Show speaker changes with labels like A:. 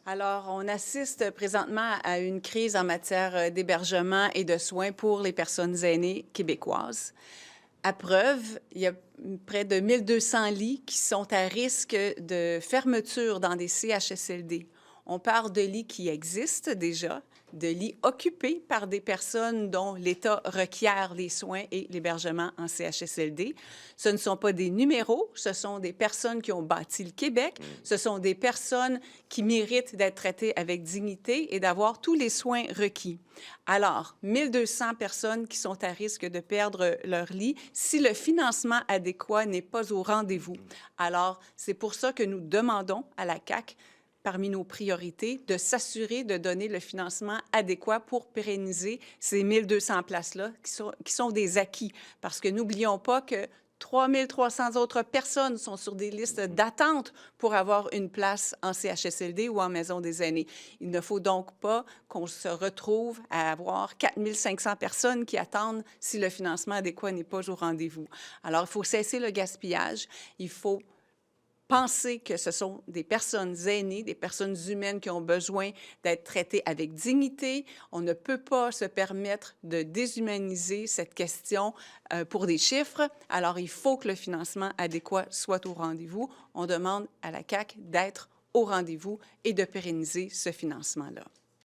A: Alors, on assiste présentement à une crise en matière d'hébergement et de soins pour les personnes aînées québécoises. À preuve, il y a près de 1200 lits qui sont à risque de fermeture dans des CHSLD. On parle de lits qui existent déjà, de lits occupés par des personnes dont l'État requiert les soins et l'hébergement en CHSLD. Ce ne sont pas des numéros, ce sont des personnes qui ont bâti le Québec, ce sont des personnes qui méritent d'être traitées avec dignité et d'avoir tous les soins requis. Alors, 1200 personnes qui sont à risque de perdre leur lit si le financement adéquat n'est pas au rendez-vous. Alors, c'est pour ça que nous demandons à la CAQ, parmi nos priorités, de s'assurer de donner le financement adéquat pour pérenniser ces 1200 places-là qui sont des acquis. Parce que n'oublions pas que 3300 autres personnes sont sur des listes d'attente pour avoir une place en CHSLD ou en maison des aînés. Il ne faut donc pas qu'on se retrouve à avoir 4500 personnes qui attendent si le financement adéquat n'est pas au rendez-vous. Alors, il faut cesser le gaspillage. Il faut penser que ce sont des personnes aînées, des personnes humaines qui ont besoin d'être traitées avec dignité. On ne peut pas se permettre de déshumaniser cette question pour des chiffres. Alors, il faut que le financement adéquat soit au rendez-vous. On demande à la CAQ d'être au rendez-vous et de pérenniser ce financement-là.